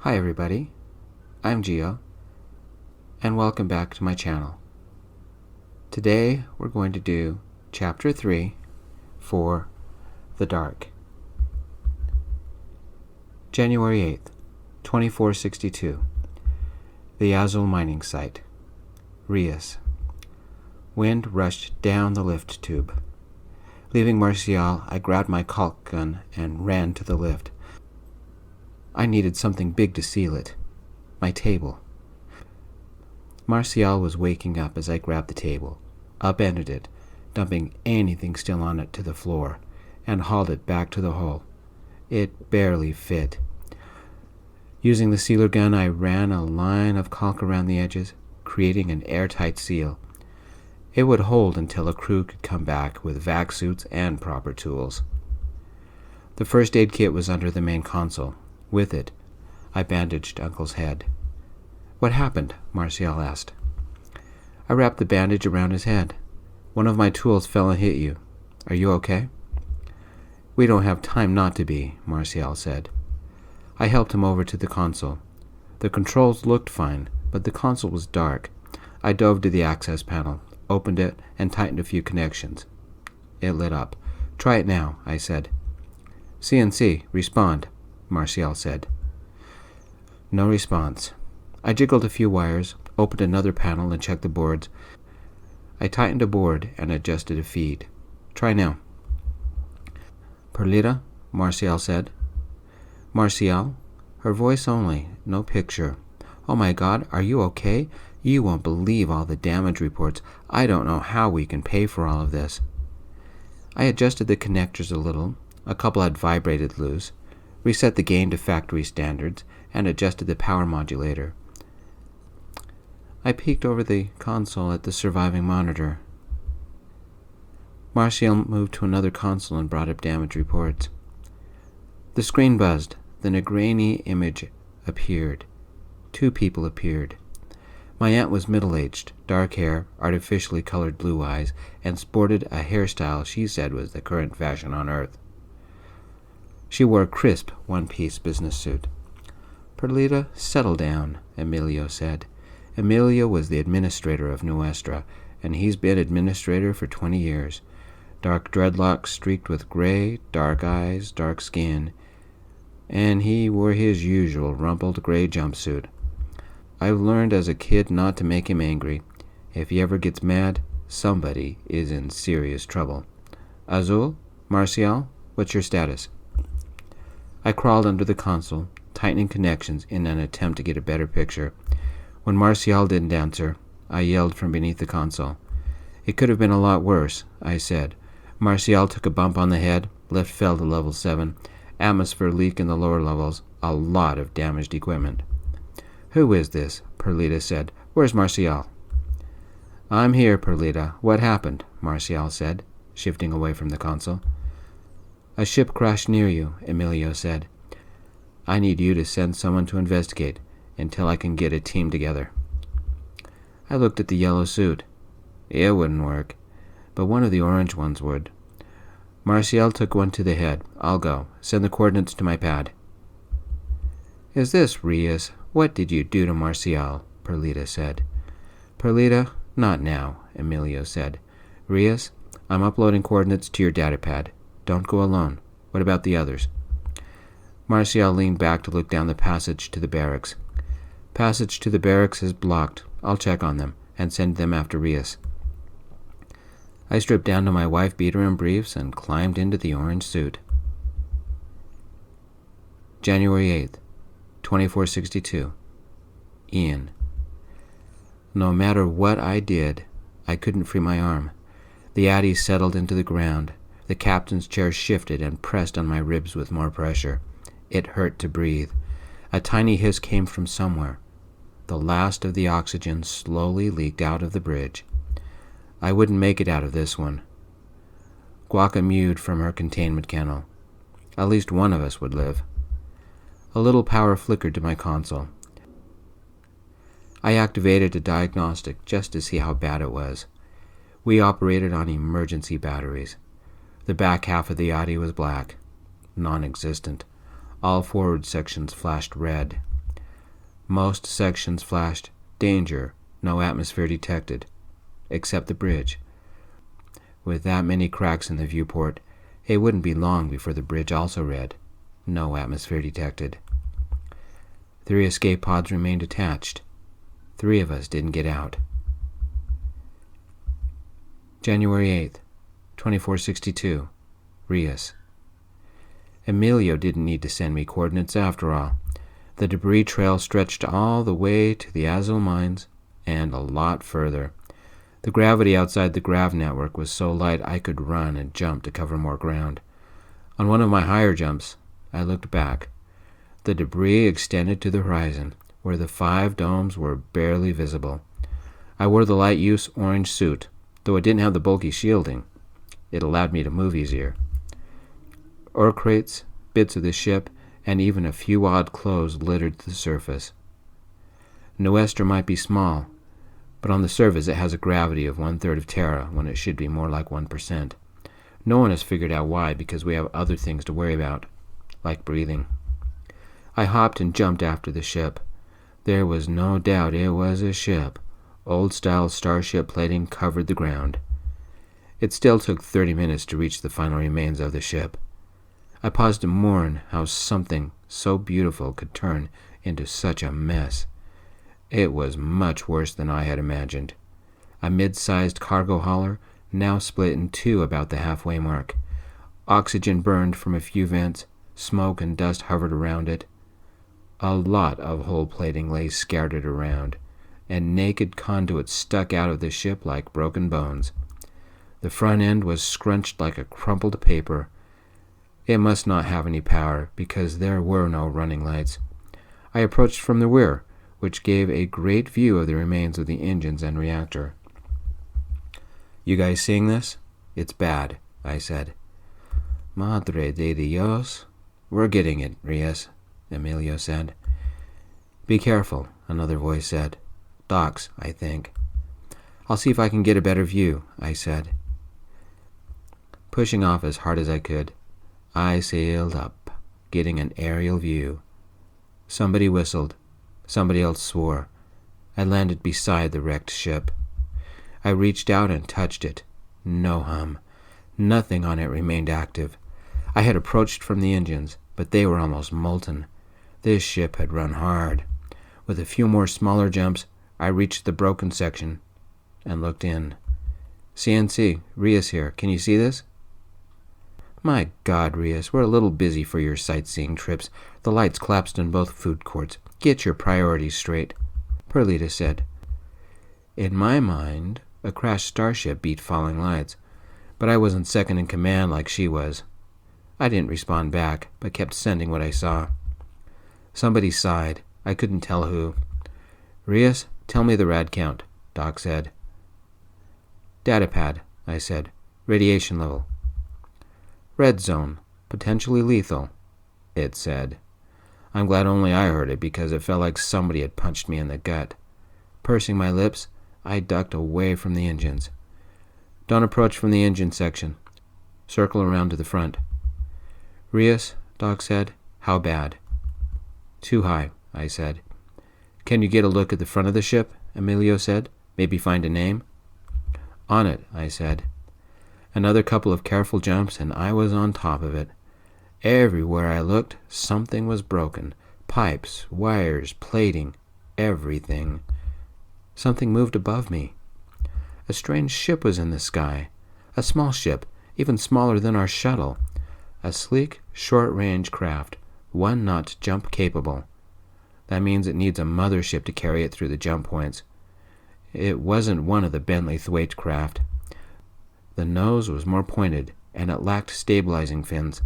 Hi everybody, I'm Gio, and welcome back to my channel. Today we're going to do Chapter 3 for The Dark. January 8th, 2462. The Azul mining site. Rias. Wind rushed down the lift tube. Leaving Martial, I grabbed my caulk gun and ran to the lift. I needed something big to seal it. My table. Martial was waking up as I grabbed the table, upended it, dumping anything still on it to the floor, and hauled it back to the hole. It barely fit. Using the sealer gun, I ran a line of caulk around the edges, creating an airtight seal. It would hold until a crew could come back with vac suits and proper tools. The first aid kit was under the main console. With it, I bandaged Uncle's head. "What happened?" Martial asked. "I wrapped the bandage around his head. One of my tools fell and hit you. Are you okay?" "We don't have time not to be," Martial said. I helped him over to the console. The controls looked fine, but the console was dark. I dove to the access panel, opened it, and tightened a few connections. It lit up. "Try it now," I said. "CNC, respond," Martial said. No response. I jiggled a few wires, opened another panel and checked the boards. I tightened a board and adjusted a feed. "Try now." "Perlita," Martial said. "Martial?" Her voice only, no picture. "Oh my God, are you okay? You won't believe all the damage reports. I don't know how we can pay for all of this." I adjusted the connectors a little. A couple had vibrated loose. Reset the gain to factory standards, and adjusted the power modulator. I peeked over the console at the surviving monitor. Martial moved to another console and brought up damage reports. The screen buzzed. Then a grainy image appeared. Two people appeared. My aunt was middle-aged, dark hair, artificially colored blue eyes, and sported a hairstyle she said was the current fashion on Earth. She wore a crisp, one-piece business suit. "Perlita, settle down," Emilio said. Emilio was the administrator of Nuestra, and he's been administrator for 20 years. Dark dreadlocks streaked with gray, dark eyes, dark skin, and he wore his usual rumpled gray jumpsuit. I've learned as a kid not to make him angry. If he ever gets mad, somebody is in serious trouble. "Azul? Martial? What's your status?" I crawled under the console, tightening connections in an attempt to get a better picture. When Martial didn't answer, I yelled from beneath the console. "It could have been a lot worse," I said. Martial took a bump on the head, lift fell to level 7, atmosphere leak in the lower levels, a lot of damaged equipment. "Who is this?" Perlita said. "Where's Martial?" "I'm here, Perlita. What happened?" Martial said, shifting away from the console. "A ship crashed near you," Emilio said. "I need you to send someone to investigate until I can get a team together." I looked at the yellow suit. It wouldn't work, but one of the orange ones would. Martial took one to the head. "I'll go. Send the coordinates to my pad." "Is this Rias? What did you do to Martial?" Perlita said. "Perlita, not now," Emilio said. "Rias, I'm uploading coordinates to your data pad. Don't go alone. What about the others?" Martial leaned back to look down the passage to the barracks. "Passage to the barracks is blocked. I'll check on them and send them after Rias." I stripped down to my wife beater and briefs and climbed into the orange suit. January 8th, 2462. Ian. No matter what I did, I couldn't free my arm. The addy settled into the ground. The captain's chair shifted and pressed on my ribs with more pressure. It hurt to breathe. A tiny hiss came from somewhere. The last of the oxygen slowly leaked out of the bridge. I wouldn't make it out of this one. Guaca mewed from her containment kennel. At least one of us would live. A little power flickered to my console. I activated a diagnostic just to see how bad it was. We operated on emergency batteries. The back half of the Audi was black, non-existent. All forward sections flashed red. Most sections flashed, "Danger, no atmosphere detected," except the bridge. With that many cracks in the viewport, it wouldn't be long before the bridge also read, "No atmosphere detected." 3 escape pods remained attached. 3 of us didn't get out. January 8th, 2462, Rias. Emilio didn't need to send me coordinates after all. The debris trail stretched all the way to the Azul mines and a lot further. The gravity outside the grav network was so light I could run and jump to cover more ground. On one of my higher jumps, I looked back. The debris extended to the horizon, where the 5 domes were barely visible. I wore the light-use orange suit, though it didn't have the bulky shielding. It allowed me to move easier. Ore crates, bits of the ship, and even a few odd clothes littered the surface. Nuestra might be small, but on the surface it has a gravity of 1/3 of Terra when it should be more like 1%. No one has figured out why, because we have other things to worry about, like breathing. I hopped and jumped after the ship. There was no doubt it was a ship. Old-style starship plating covered the ground. It still took 30 minutes to reach the final remains of the ship. I paused to mourn how something so beautiful could turn into such a mess. It was much worse than I had imagined. A mid-sized cargo hauler, now split in 2 about the halfway mark. Oxygen burned from a few vents, smoke and dust hovered around it. A lot of hull plating lay scattered around, and naked conduits stuck out of the ship like broken bones. The front end was scrunched like a crumpled paper. It must not have any power, because there were no running lights. I approached from the rear, which gave a great view of the remains of the engines and reactor. "You guys seeing this? It's bad," I said. "Madre de Dios. We're getting it, Rias," Emilio said. "Be careful," another voice said. "Docks, I think." "I'll see if I can get a better view," I said. Pushing off as hard as I could, I sailed up, getting an aerial view. Somebody whistled. Somebody else swore. I landed beside the wrecked ship. I reached out and touched it. No hum. Nothing on it remained active. I had approached from the engines, but they were almost molten. This ship had run hard. With a few more smaller jumps, I reached the broken section and looked in. "CNC, Rias here. Can you see this?" "My God, Rias, we're a little busy for your sightseeing trips. The lights collapsed in both food courts. Get your priorities straight," Perlita said. In my mind, a crashed starship beat falling lights, but I wasn't second in command like she was. I didn't respond back, but kept sending what I saw. Somebody sighed. I couldn't tell who. "Rias, tell me the rad count," Doc said. "Datapad," I said. "Radiation level." "Red zone, potentially lethal," it said. I'm glad only I heard it, because it felt like somebody had punched me in the gut. Pursing my lips, I ducked away from the engines. "Don't approach from the engine section. Circle around to the front." "Rias," Doc said, "how bad?" "Too high," I said. "Can you get a look at the front of the ship?" Emilio said. "Maybe find a name?" "On it," I said. Another couple of careful jumps, and I was on top of it. Everywhere I looked, something was broken. Pipes, wires, plating, everything. Something moved above me. A strange ship was in the sky. A small ship, even smaller than our shuttle. A sleek, short-range craft, 1-knot jump capable. That means it needs a mothership to carry it through the jump points. It wasn't one of the Bentley Thwaite craft. The nose was more pointed, and it lacked stabilizing fins.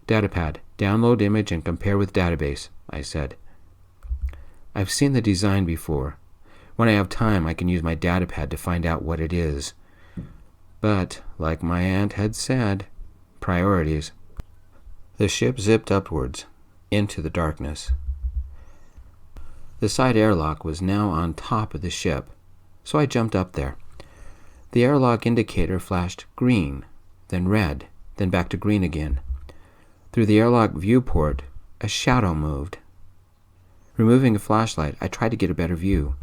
"Datapad, download image and compare with database," I said. I've seen the design before. When I have time, I can use my datapad to find out what it is. But, like my aunt had said, priorities. The ship zipped upwards, into the darkness. The side airlock was now on top of the ship, so I jumped up there. The airlock indicator flashed green, then red, then back to green again. Through the airlock viewport, a shadow moved. Removing a flashlight, I tried to get a better view.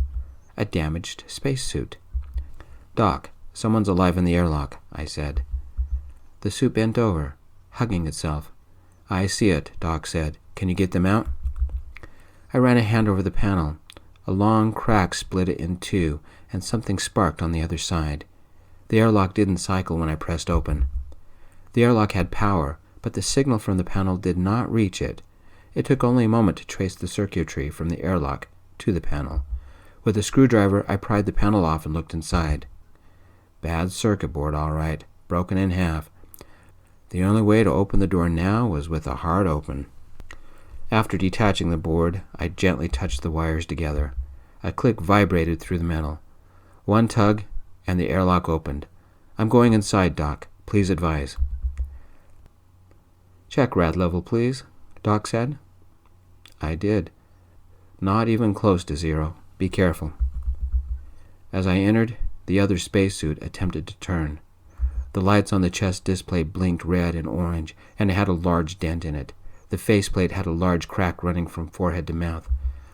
A damaged spacesuit. "Doc, someone's alive in the airlock," I said. The suit bent over, hugging itself. "I see it," Doc said. "Can you get them out?" I ran a hand over the panel. A long crack split it in two, and something sparked on the other side. The airlock didn't cycle when I pressed open. The airlock had power, but the signal from the panel did not reach it. It took only a moment to trace the circuitry from the airlock to the panel. With a screwdriver, I pried the panel off and looked inside. Bad circuit board, all right, broken in half. The only way to open the door now was with a hard open. After detaching the board, I gently touched the wires together. A click vibrated through the metal. One tug, and the airlock opened. "I'm going inside, Doc. Please advise." "Check rad level, please," Doc said. I did. "Not even close to zero. Be careful." As I entered, the other spacesuit attempted to turn. The lights on the chest display blinked red and orange, and it had a large dent in it. The faceplate had a large crack running from forehead to mouth.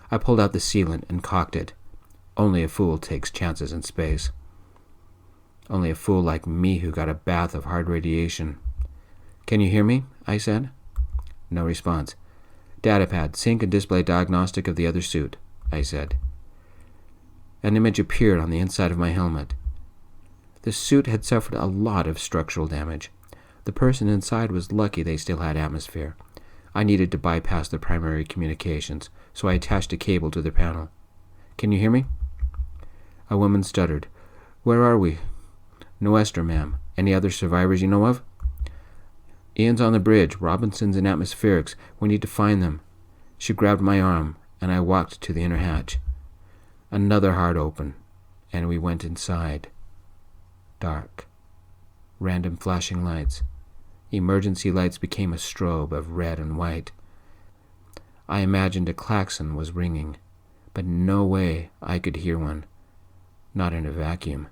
I pulled out the sealant and cocked it. Only a fool takes chances in space. Only a fool like me who got a bath of hard radiation. "Can you hear me?" I said. No response. "Datapad, sync and display diagnostic of the other suit," I said. An image appeared on the inside of my helmet. The suit had suffered a lot of structural damage. The person inside was lucky they still had atmosphere. I needed to bypass the primary communications, so I attached a cable to the panel. "Can you hear me?" A woman stuttered. "Where are we?" "No Esther, ma'am. Any other survivors you know of?" "Ian's on the bridge. Robinson's in atmospherics. We need to find them." She grabbed my arm, and I walked to the inner hatch. Another hard open, and we went inside. Dark. Random flashing lights. Emergency lights became a strobe of red and white. I imagined a klaxon was ringing, but no way I could hear one. Not in a vacuum.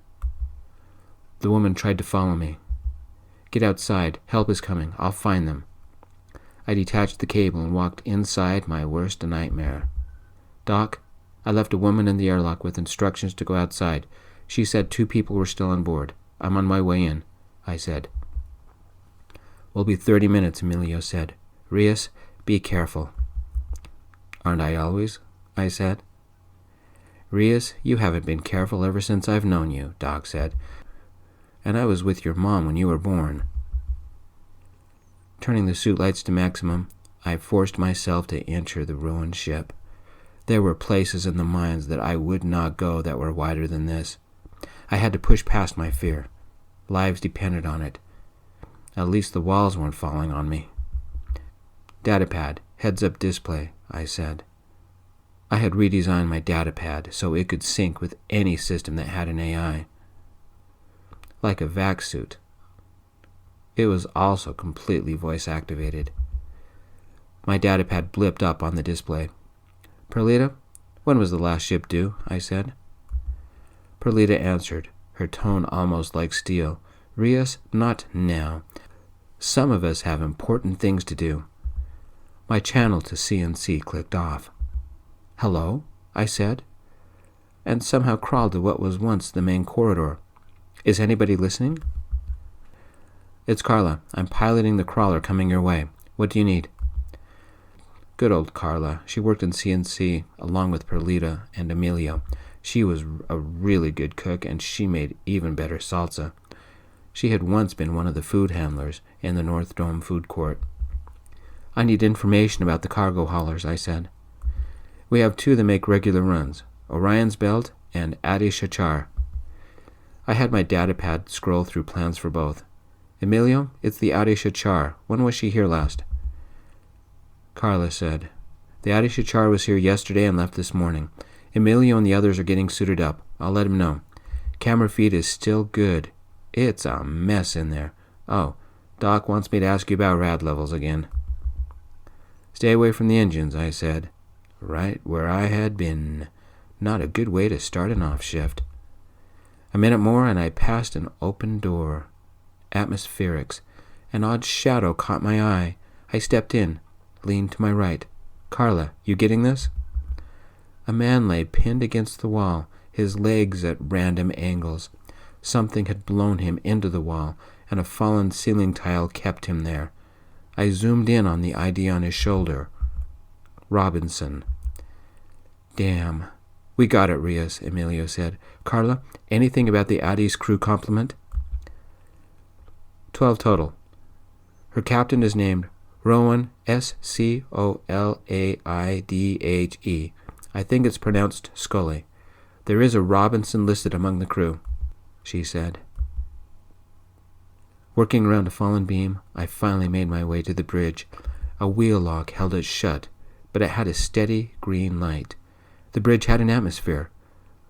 The woman tried to follow me. "Get outside. Help is coming. I'll find them." I detached the cable and walked inside my worst nightmare. "Doc, I left a woman in the airlock with instructions to go outside. She said 2 people were still on board. I'm on my way in," I said. "We'll be 30 minutes, Emilio said. "Rias, be careful." "Aren't I always?" I said. "Rias, you haven't been careful ever since I've known you," Doc said. "And I was with your mom when you were born." Turning the suit lights to maximum, I forced myself to enter the ruined ship. There were places in the mines that I would not go that were wider than this. I had to push past my fear. Lives depended on it. At least the walls weren't falling on me. "Datapad, heads-up display," I said. I had redesigned my datapad so it could sync with any system that had an AI. Like a vac suit. It was also completely voice-activated. My datapad blipped up on the display. "Perlita, when was the last ship due?" I said. Perlita answered, her tone almost like steel. "Rias, not now. Some of us have important things to do." My channel to CNC clicked off. "Hello?" I said, and somehow crawled to what was once the main corridor. "Is anybody listening?" "It's Carla. I'm piloting the crawler coming your way. What do you need?" Good old Carla. She worked in CNC along with Perlita and Emilio. She was a really good cook, and she made even better salsa. She had once been one of the food handlers in the North Dome food court. "I need information about the cargo haulers," I said. "We have 2 that make regular runs, Orion's Belt and Adi Shachar." I had my datapad scroll through plans for both. "Emilio, it's the Adi Shachar. When was she here last?" Carla said, "The Adi Shachar was here yesterday and left this morning. Emilio and the others are getting suited up. I'll let him know. Camera feed is still good. It's a mess in there. Oh, Doc wants me to ask you about rad levels again." "Stay away from the engines," I said. Right where I had been. Not a good way to start an off shift. A minute more and I passed an open door. Atmospherics. An odd shadow caught my eye. I stepped in, leaned to my right. "Carla, you getting this?" A man lay pinned against the wall, his legs at random angles. Something had blown him into the wall, and a fallen ceiling tile kept him there. I zoomed in on the ID on his shoulder. Robinson. Damn. We got it, Rias, Emilio said. Carla, anything about the Addis crew complement? 12 total. Her captain is named Rowan, Scolaidhe. I think it's pronounced Scully. There is a Robinson listed among the crew, she said. Working around a fallen beam, I finally made my way to the bridge. A wheel lock held it shut, but it had a steady green light. The bridge had an atmosphere,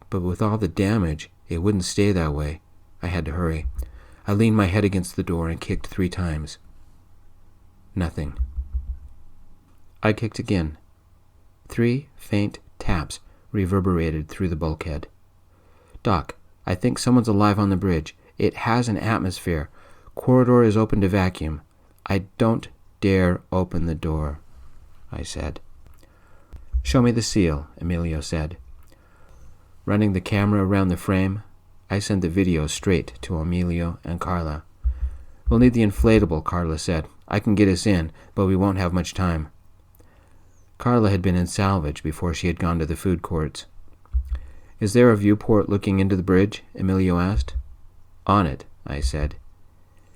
but with all the damage, it wouldn't stay that way. I had to hurry. I leaned my head against the door and kicked 3 times. Nothing. I kicked again. 3 faint taps reverberated through the bulkhead. Doc, I think someone's alive on the bridge. It has an atmosphere. Corridor is open to vacuum. I don't dare open the door, I said. Show me the seal, Emilio said. Running the camera around the frame, I sent the video straight to Emilio and Carla. We'll need the inflatable, Carla said. I can get us in, but we won't have much time. Carla had been in salvage before she had gone to the food courts. Is there a viewport looking into the bridge? Emilio asked. On it, I said.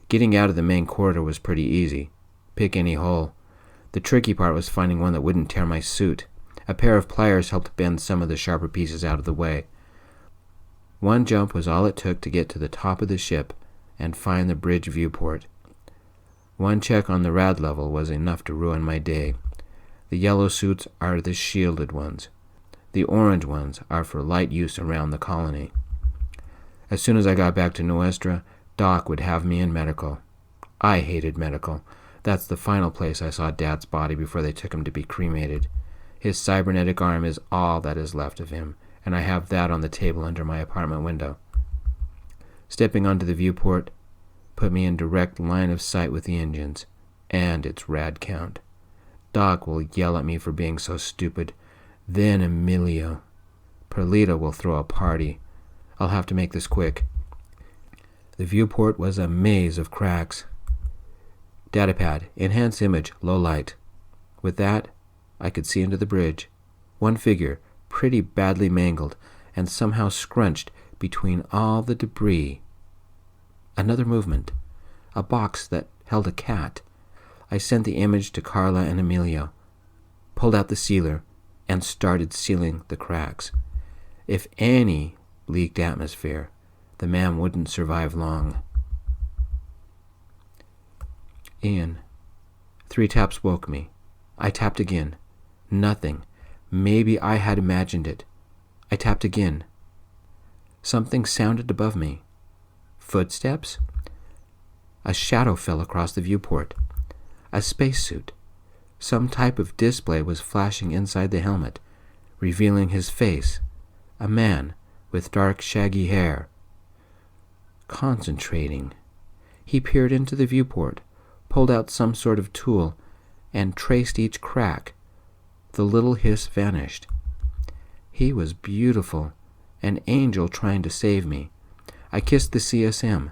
Getting out of the main corridor was pretty easy. Pick any hole. The tricky part was finding one that wouldn't tear my suit. A pair of pliers helped bend some of the sharper pieces out of the way. One jump was all it took to get to the top of the ship and find the bridge viewport. One check on the rad level was enough to ruin my day. The yellow suits are the shielded ones. The orange ones are for light use around the colony. As soon as I got back to Nuestra, Doc would have me in medical. I hated medical. That's the final place I saw Dad's body before they took him to be cremated. His cybernetic arm is all that is left of him, and I have that on the table under my apartment window. Stepping onto the viewport put me in direct line of sight with the engines, and its rad count. Doc will yell at me for being so stupid. Then Emilio. Perlita will throw a party. I'll have to make this quick. The viewport was a maze of cracks. Datapad, enhance image, low light. With that, I could see into the bridge. One figure, pretty badly mangled, and somehow scrunched between all the debris. Another movement. A box that held a cat. I sent the image to Carla and Emilio, pulled out the sealer, and started sealing the cracks. If any leaked atmosphere, the man wouldn't survive long. Ian. 3 taps woke me. I tapped again. Nothing. Maybe I had imagined it. I tapped again. Something sounded above me. Footsteps? A shadow fell across the viewport. A spacesuit. Some type of display was flashing inside the helmet, revealing his face. A man with dark, shaggy hair. Concentrating. He peered into the viewport, pulled out some sort of tool, and traced each crack. The little hiss vanished. He was beautiful, an angel trying to save me. I kissed the CSM.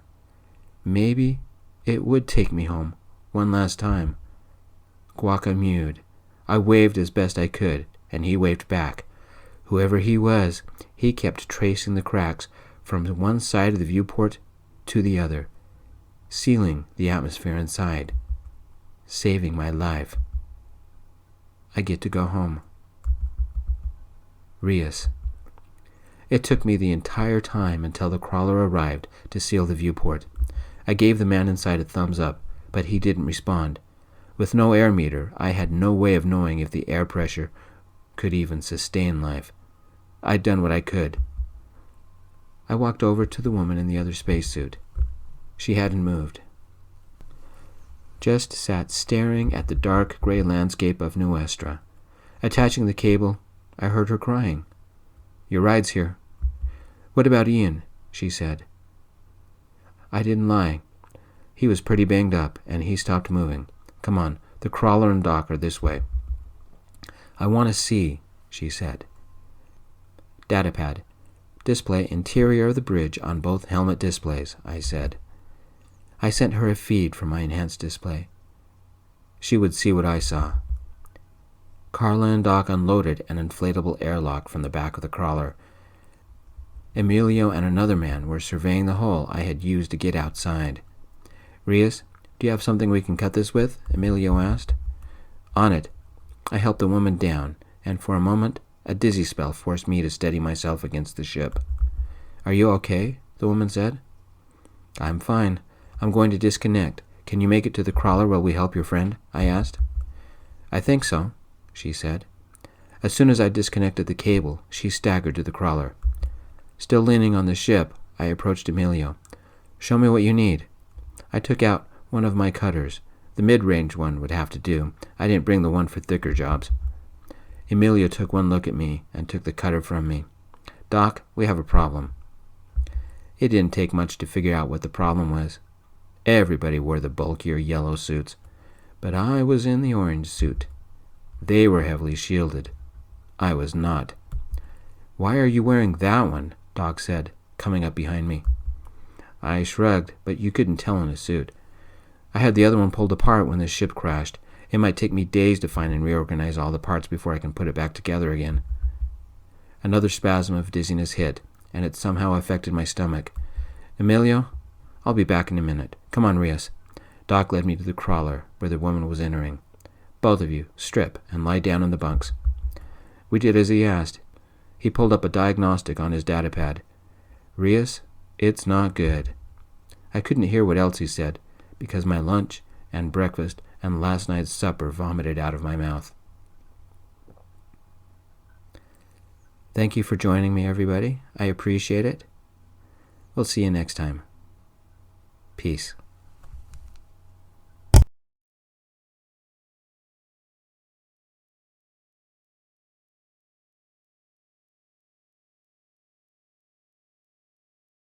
Maybe it would take me home, one last time. Guaca mewed. I waved as best I could, and he waved back. Whoever he was, he kept tracing the cracks from one side of the viewport to the other, sealing the atmosphere inside, saving my life. I get to go home. Rias. It took me the entire time until the crawler arrived to seal the viewport. I gave the man inside a thumbs up, but he didn't respond. With no air meter, I had no way of knowing if the air pressure could even sustain life. I'd done what I could. I walked over to the woman in the other spacesuit. She hadn't moved. Just sat staring at the dark gray landscape of Nuestra. Attaching the cable, I heard her crying. "Your ride's here." "What about Ian?" she said. I didn't lie. He was pretty banged up, and he stopped moving. "Come on, the crawler and Doc are this way." "I want to see," she said. Datapad. Display interior of the bridge on both helmet displays, I said. I sent her a feed from my enhanced display. She would see what I saw. Carla and Doc unloaded an inflatable airlock from the back of the crawler. Emilio and another man were surveying the hole I had used to get outside. Rias, do you have something we can cut this with? Emilio asked. On it. I helped the woman down, and for a moment, a dizzy spell forced me to steady myself against the ship. Are you okay? The woman said. I'm fine. I'm going to disconnect. Can you make it to the crawler while we help your friend? I asked. I think so, she said. As soon as I disconnected the cable, she staggered to the crawler. Still leaning on the ship, I approached Emilio. Show me what you need. I took out one of my cutters. The mid-range one would have to do. I didn't bring the one for thicker jobs. Emilio took one look at me and took the cutter from me. Doc, we have a problem. It didn't take much to figure out what the problem was. Everybody wore the bulkier yellow suits, but I was in the orange suit. They were heavily shielded. I was not. Why are you wearing that one? Doc said, coming up behind me. I shrugged, but you couldn't tell in a suit. I had the other one pulled apart when the ship crashed. It might take me days to find and reorganize all the parts before I can put it back together again. Another spasm of dizziness hit, and it somehow affected my stomach. Emilio, I'll be back in a minute. Come on, Rias. Doc led me to the crawler, where the woman was entering. Both of you, strip and lie down in the bunks. We did as he asked. He pulled up a diagnostic on his datapad. Rias, it's not good. I couldn't hear what else he said, because my lunch and breakfast and last night's supper vomited out of my mouth. Thank you for joining me, everybody. I appreciate it. We'll see you next time. Peace.